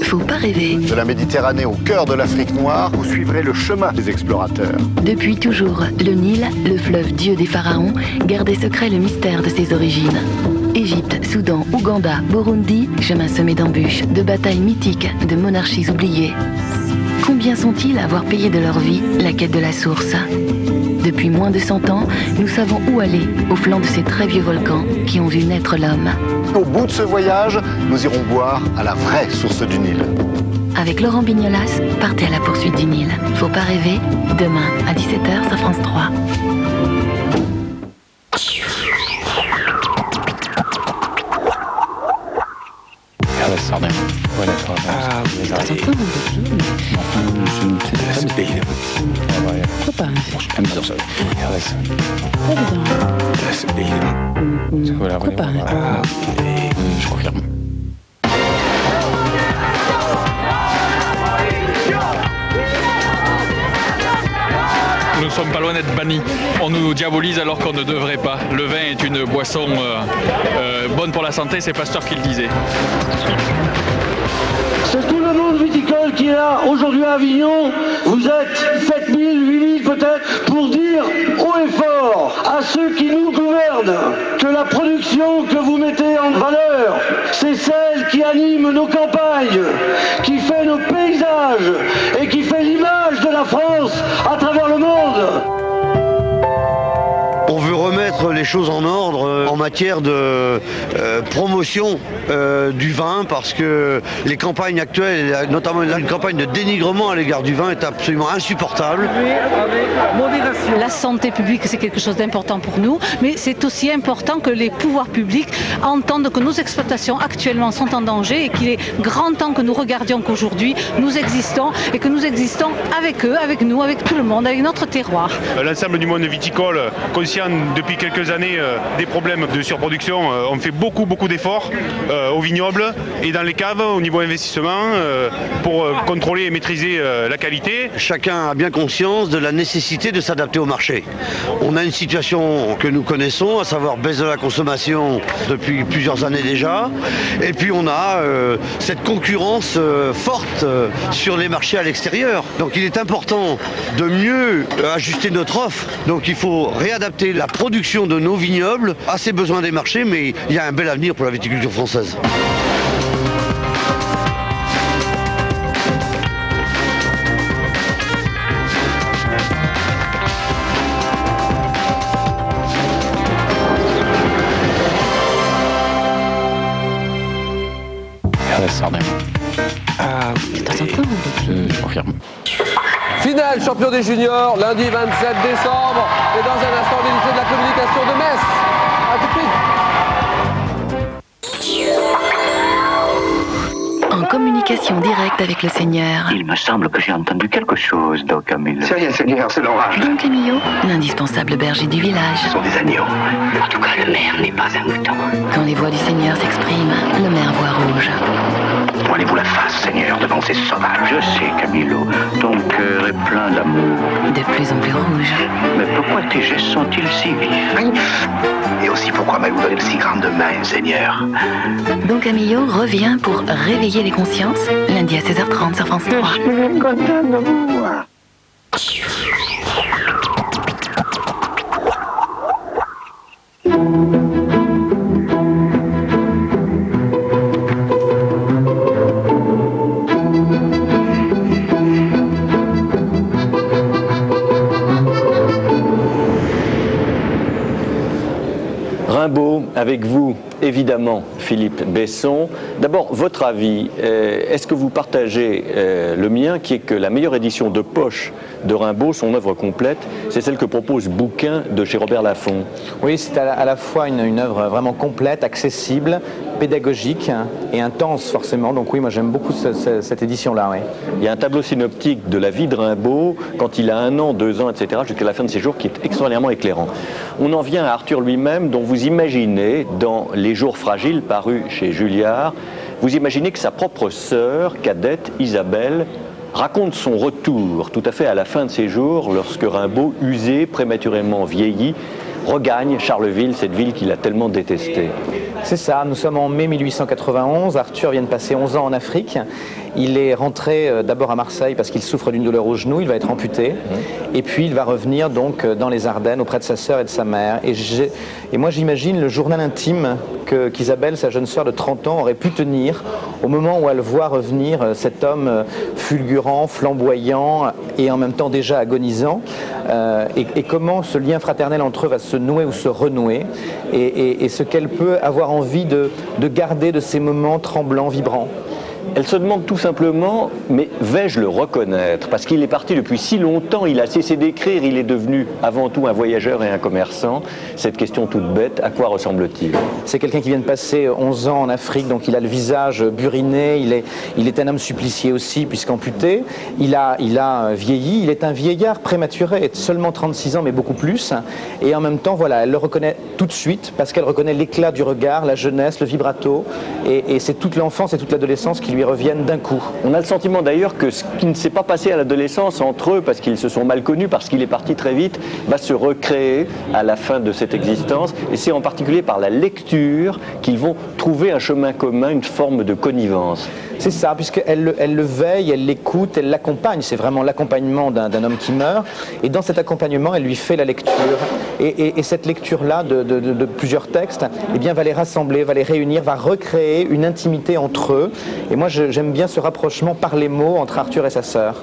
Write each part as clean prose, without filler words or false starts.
Faut pas rêver. De la Méditerranée au cœur de l'Afrique noire, vous suivrez le chemin des explorateurs. Depuis toujours, le Nil, le fleuve dieu des pharaons, gardait secret le mystère de ses origines. Égypte, Soudan, Ouganda, Burundi, chemin semé d'embûches, de batailles mythiques, de monarchies oubliées. Combien sont-ils à avoir payé de leur vie la quête de la source? Depuis moins de 100 ans, nous savons où aller, au flanc de ces très vieux volcans qui ont vu naître l'homme. Au bout de ce voyage, nous irons boire à la vraie source du Nil. Avec Laurent Bignolas, partez à la poursuite du Nil. Faut pas rêver, demain à 17h sur France 3. Je confirme. Nous ne sommes pas loin d'être bannis. On nous diabolise alors qu'on ne devrait pas. Le vin est une boisson bonne pour la santé, c'est Pasteur qui le disait. C'est tout le monde viticole qui est là aujourd'hui à Avignon. Vous êtes 7000, 8000 peut-être, pour dire haut et fort à ceux qui nous gouvernent que la production que vous mettez en valeur, c'est celle qui anime nos campagnes, qui fait nos paysages et qui fait l'image de la France à travers le monde. On veut remettre les choses en ordre en matière de promotion du vin, parce que les campagnes actuelles, notamment une campagne de dénigrement à l'égard du vin, est absolument insupportable. La santé publique, c'est quelque chose d'important pour nous, mais c'est aussi important que les pouvoirs publics entendent que nos exploitations actuellement sont en danger et qu'il est grand temps que nous regardions qu'aujourd'hui nous existons et que nous existons avec eux, avec nous, avec tout le monde, avec notre terroir. L'ensemble du monde viticole, conscient depuis quelques années des problèmes de surproduction, on fait beaucoup d'efforts au vignoble et dans les caves au niveau investissement pour contrôler et maîtriser la qualité. Chacun a bien conscience de la nécessité de s'adapter au marché. On a une situation que nous connaissons, à savoir baisse de la consommation depuis plusieurs années déjà, et puis on a cette concurrence forte sur les marchés à l'extérieur. Donc il est important de mieux ajuster notre offre. Donc il faut réadapter la production de nos vignobles à ses besoins des marchés, mais il y a un bel avenir pour la viticulture française. Je confirme. Finale champion des juniors, lundi 27 décembre. Et dans un instant, l'unité de la communication de Metz. A tout de suite. En communication directe avec le Seigneur. Il me semble que j'ai entendu quelque chose, Don Camillo. C'est rien, Seigneur, c'est l'orage. Don Camillo, l'indispensable berger du village. Ce sont des agneaux. En tout cas, le maire n'est pas un mouton. Quand les voix du Seigneur s'expriment, le maire voit rouge. Voilez-vous la face, Seigneur, devant ces sauvages. Je sais, Camillo, ton cœur est plein d'amour. De plus en plus rouge. Mais pourquoi tes gestes sont-ils si vifs? Et aussi pourquoi m'avez-vous de si grandes mains, Seigneur? Don Camillo revient pour réveiller les consciences, lundi à 16h30 sur France 3. Je suis content de vous voir. Rimbaud, avec vous, évidemment, Philippe Besson. D'abord, votre avis, est-ce que vous partagez le mien, qui est que la meilleure édition de poche de Rimbaud, son œuvre complète, c'est celle que propose Bouquin de chez Robert Laffont? Oui, c'est à la fois une œuvre vraiment complète, accessible, pédagogique et intense forcément. Donc oui, moi j'aime beaucoup cette édition-là. Oui. Il y a un tableau synoptique de la vie de Rimbaud, quand il a 1 an, 2 ans, etc., jusqu'à la fin de ses jours, qui est extraordinairement éclairant. On en vient à Arthur lui-même, dont vous imaginez, dans Les Jours fragiles, paru chez Julliard, vous imaginez que sa propre sœur, cadette, Isabelle, raconte son retour tout à fait à la fin de ses jours, lorsque Rimbaud, usé, prématurément vieilli, regagne Charleville, cette ville qu'il a tellement détestée. C'est ça, nous sommes en mai 1891, Arthur vient de passer 11 ans en Afrique. Il est rentré d'abord à Marseille parce qu'il souffre d'une douleur au genou, il va être amputé. Et puis il va revenir donc dans les Ardennes auprès de sa sœur et de sa mère. Et moi j'imagine le journal intime qu'Isabelle, sa jeune sœur de 30 ans, aurait pu tenir au moment où elle voit revenir cet homme fulgurant, flamboyant et en même temps déjà agonisant. Et comment ce lien fraternel entre eux va se nouer ou se renouer. Et ce qu'elle peut avoir envie de garder de ces moments tremblants, vibrants. Elle se demande tout simplement, mais vais-je le reconnaître? Parce qu'il est parti depuis si longtemps, il a cessé d'écrire, il est devenu avant tout un voyageur et un commerçant. Cette question toute bête, à quoi ressemble-t-il? C'est quelqu'un qui vient de passer 11 ans en Afrique, donc il a le visage buriné, il est un homme supplicié aussi, puisqu'amputé. Il a vieilli, il est un vieillard prématuré, seulement 36 ans, mais beaucoup plus. Et en même temps, voilà, elle le reconnaît tout de suite, parce qu'elle reconnaît l'éclat du regard, la jeunesse, le vibrato. Et c'est toute l'enfance et toute l'adolescence qui lui reviennent d'un coup. On a le sentiment d'ailleurs que ce qui ne s'est pas passé à l'adolescence entre eux, parce qu'ils se sont mal connus, parce qu'il est parti très vite, va se recréer à la fin de cette existence. Et c'est en particulier par la lecture qu'ils vont trouver un chemin commun, une forme de connivence. C'est ça, puisqu'elle le veille, elle l'écoute, elle l'accompagne. C'est vraiment l'accompagnement d'un homme qui meurt. Et dans cet accompagnement, elle lui fait la lecture. Et cette lecture-là de plusieurs textes, eh bien, va les rassembler, va les réunir, va recréer une intimité entre eux. Et moi, j'aime bien ce rapprochement par les mots entre Arthur et sa sœur.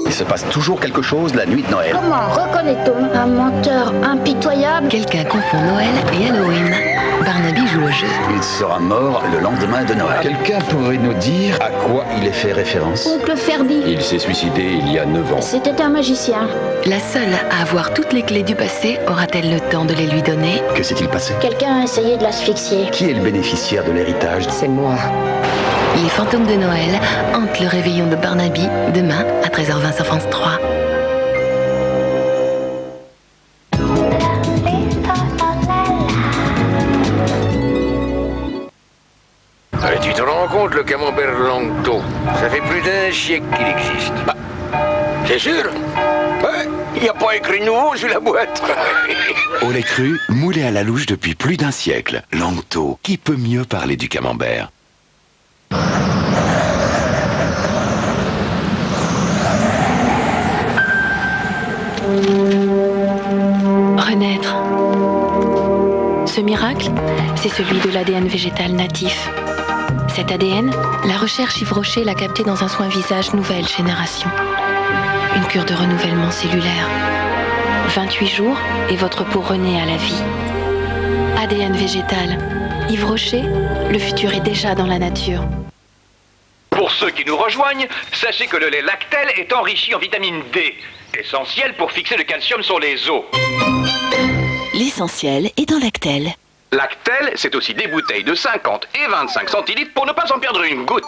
Il se passe toujours quelque chose la nuit de Noël. Comment reconnaît-on un menteur impitoyable? Quelqu'un confond Noël et Halloween. Barnaby joue au jeu. Il sera mort le lendemain de Noël. Quelqu'un pourrait nous dire à quoi il est fait référence? Oncle Ferdy. Il s'est suicidé il y a 9 ans. C'était un magicien. La seule à avoir toutes les clés du passé aura-t-elle le temps de les lui donner? Que s'est-il passé? Quelqu'un a essayé de l'asphyxier. Qui est le bénéficiaire de l'héritage? C'est moi. Les fantômes de Noël hantent le réveillon de Barnaby demain à 13h20 sur France 3. Tu te rends compte, le camembert Langto, ça fait plus d'un siècle qu'il existe. Bah, c'est sûr. Ouais, il n'y a pas écrit nouveau sur la boîte. Au lait cru, moulé à la louche depuis plus d'un siècle. Langto, qui peut mieux parler du camembert? Renaître. Ce miracle, c'est celui de l'ADN végétal natif. Cet ADN, la recherche Yves Rocher l'a capté dans un soin visage nouvelle génération. Une cure de renouvellement cellulaire. 28 jours et votre peau renaît à la vie. ADN végétal. Yves Rocher, le futur est déjà dans la nature. Pour ceux qui nous rejoignent, sachez que le lait Lactel est enrichi en vitamine D, essentiel pour fixer le calcium sur les os. L'essentiel est dans Lactel. Lactel, c'est aussi des bouteilles de 50 et 25 centilitres pour ne pas en perdre une goutte.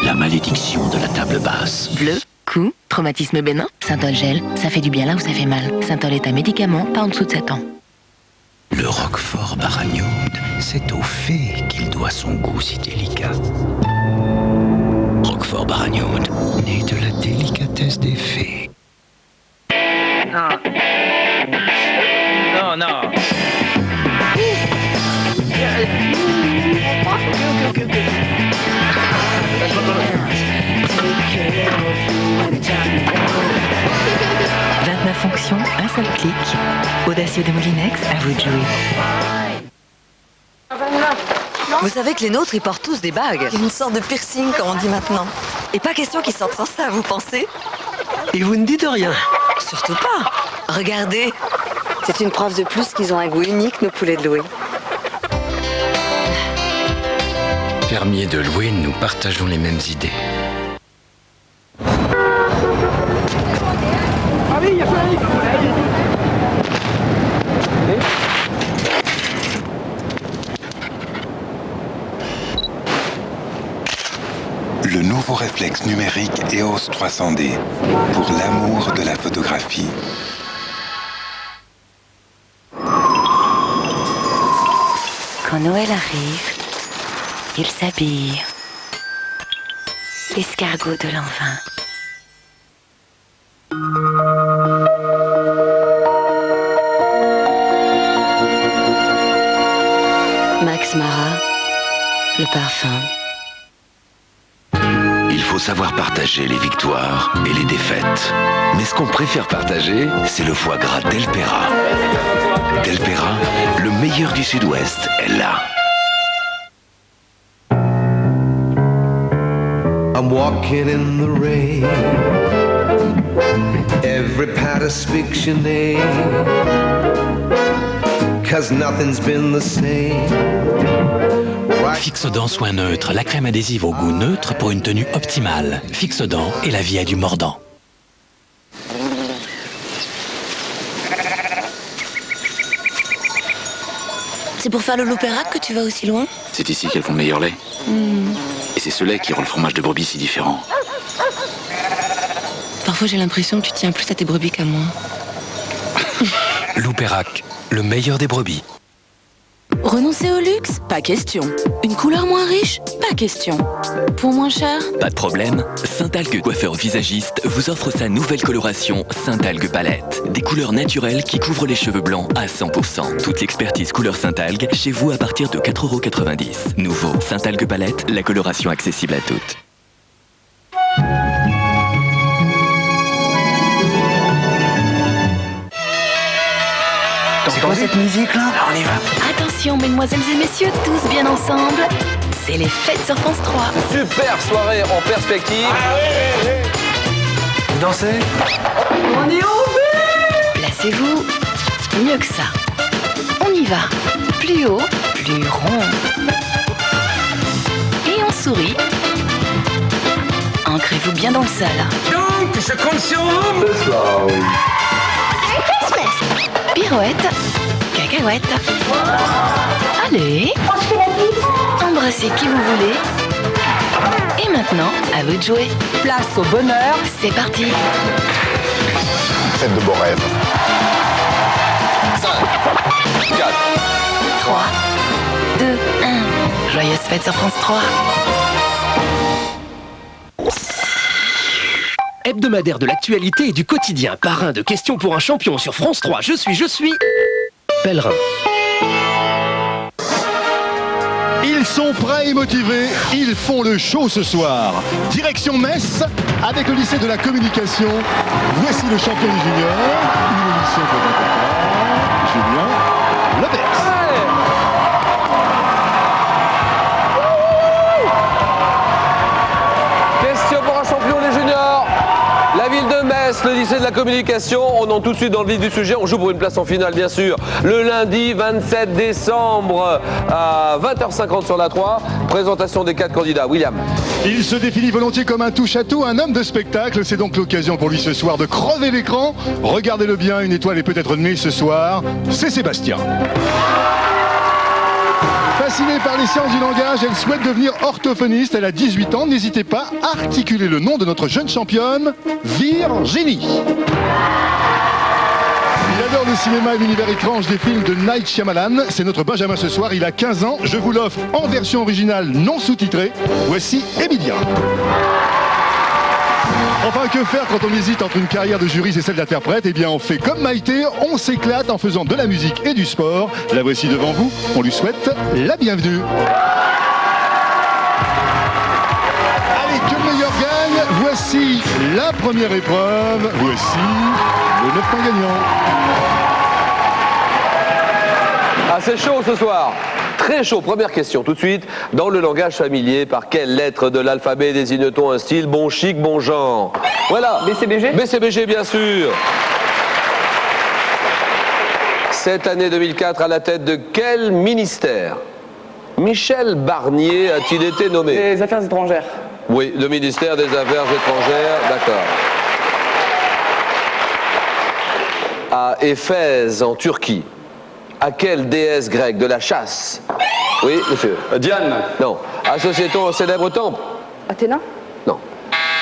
La malédiction de la table basse. Bleu, coup, traumatisme bénin. Synthol gel, ça fait du bien là où ça fait mal. Synthol est un médicament, pas en dessous de 7 ans. Le Roquefort Baragnode, c'est aux fées qu'il doit son goût si délicat. Roquefort Baragnode, né de la délicatesse des fées. Non. Non, non. Fonctions, un seul clic. Audacieux de Moulinex, à vous de jouer. Vous savez que les nôtres, ils portent tous des bagues. Une sorte de piercing, comme on dit maintenant. Et pas question qu'ils sortent sans ça, vous pensez? Et vous ne dites rien? Surtout pas. Regardez. C'est une preuve de plus qu'ils ont un goût unique, nos poulets de Louis. Fermiers de Louis, nous partageons les mêmes idées. le nouveau réflexe numérique EOS 300D pour l'amour de la photographie. Quand Noël arrive, il s'habille. L'escargot de l'an 20. Max Mara, le parfum. Il faut savoir partager les victoires et les défaites. Mais ce qu'on préfère partager, c'est le foie gras Delpera. Delpera, le meilleur du Sud-Ouest, est là. I'm walking in the rain. Every patter speaks your name. 'Cause nothing's been the same. Fixodent soin neutre, la crème adhésive au goût neutre pour une tenue optimale. Fixodent et la vie a du mordant. C'est pour faire le Loupérac que tu vas aussi loin? C'est ici qu'elles font le meilleur lait. Et c'est ce lait qui rend le fromage de brebis si différent. Parfois j'ai l'impression que tu tiens plus à tes brebis qu'à moi. Loupérac, le meilleur des brebis. Renoncer au luxe? Pas question. Une couleur moins riche? Pas question. Pour moins cher? Pas de problème. Saint-Algue Coiffeur Visagiste vous offre sa nouvelle coloration Saint-Algue Palette. Des couleurs naturelles qui couvrent les cheveux blancs à 100%. Toute l'expertise couleur Saint-Algue chez vous à partir de 4,90 €. Nouveau Saint-Algue Palette, la coloration accessible à toutes. C'est quoi cette musique là? On y va. Attention mesdemoiselles et messieurs, tous bien ensemble. C'est les fêtes sur France 3. Super soirée en perspective. Vous dansez? On est au but. Placez-vous mieux que ça. On y va. Plus haut, plus rond. Et on sourit. Ancrez-vous bien dans le sol. Donc, je compte sur vous. Ce soir, oui. Pirouette, cacahuète. Allez, embrassez qui vous voulez. Et maintenant, à vous de jouer. Place au bonheur, c'est parti. Faites de beaux rêves. 5, 4, 3, 2, 1. Joyeuse fête sur France 3. Hebdomadaire de l'actualité et du quotidien. Parrain de questions pour un champion sur France 3. Je suis Pèlerin. Ils sont prêts et motivés, ils font le show ce soir. Direction Metz, avec le lycée de la communication. Voici le champion des juniors. Une émission de Julien Lebers. Question pour un champion des juniors. La ville de Metz, le lycée de la communication, on entre tout de suite dans le vif du sujet, on joue pour une place en finale bien sûr. Le lundi 27 décembre à 20h50 sur la 3, présentation des 4 candidats. William. Il se définit volontiers comme un touche-à-tout, un homme de spectacle. C'est donc l'occasion pour lui ce soir de crever l'écran. Regardez-le bien, une étoile est peut-être née ce soir. C'est Sébastien. Fascinée par les sciences du langage, elle souhaite devenir orthophoniste. Elle a 18 ans. N'hésitez pas à articuler le nom de notre jeune championne, Virginie. Il adore le cinéma et l'univers étrange des films de Night Shyamalan. C'est notre Benjamin ce soir. Il a 15 ans. Je vous l'offre en version originale non sous-titrée. Voici Emilia. Enfin, que faire quand on hésite entre une carrière de juriste et celle d'interprète? Eh bien, on fait comme Maïté, on s'éclate en faisant de la musique et du sport. La voici devant vous, on lui souhaite la bienvenue. Allez, que le meilleur gagne. Voici la première épreuve. Voici le 9 points gagnant. Ah, c'est chaud ce soir. Très chaud. Première question tout de suite. Dans le langage familier, par quelle lettre de l'alphabet désigne-t-on un style bon chic, bon genre? Voilà. BCBG? BCBG, bien sûr. Cette année 2004, à la tête de quel ministère Michel Barnier a-t-il été nommé? Les Affaires étrangères. Oui, le ministère des Affaires étrangères, d'accord. À Éphèse, en Turquie, à quelle déesse grecque de la chasse? Oui, monsieur. Diane. Non. Associait-on au célèbre temple? Athéna. Non.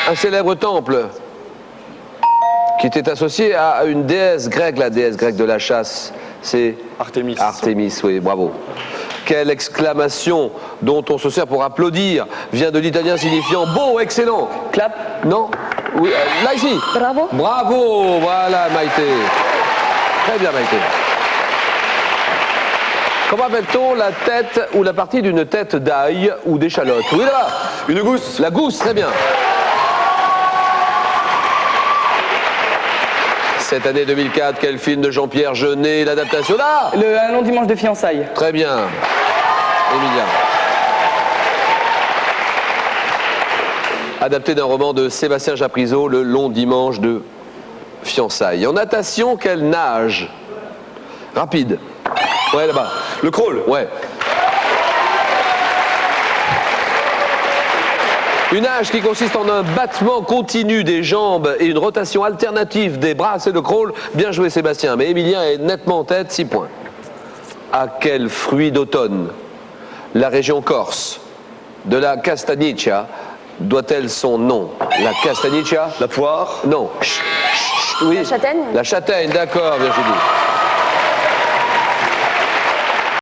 Un célèbre temple qui était associé à une déesse grecque, la déesse grecque de la chasse. C'est Artémis. Artémis, oui, bravo. Quelle exclamation dont on se sert pour applaudir vient de l'italien signifiant beau, excellent. Clap. Non. Oui, là ici. Bravo. Bravo, voilà Maïté. Très bien Maïté. Comment appelle-t-on la tête ou la partie d'une tête d'ail ou d'échalote? Oui là. Une gousse. La gousse, très bien. Cette année 2004, quel film de Jean-Pierre Jeunet, l'adaptation là? Un long dimanche de fiançailles. Très bien. Emilia. Adapté d'un roman de Sébastien Japrisot, Le long dimanche de fiançailles. En natation, quelle nage? Rapide. Ouais, là-bas. Le crawl. Ouais. Une nage qui consiste en un battement continu des jambes et une rotation alternative des bras, c'est le crawl. Bien joué Sébastien, mais Emilien est nettement en tête, 6 points. À quel fruit d'automne la région corse de la Castagniccia doit-elle son nom? La Castagniccia? La poire. Non. Oui. La châtaigne. La châtaigne, d'accord Virginie.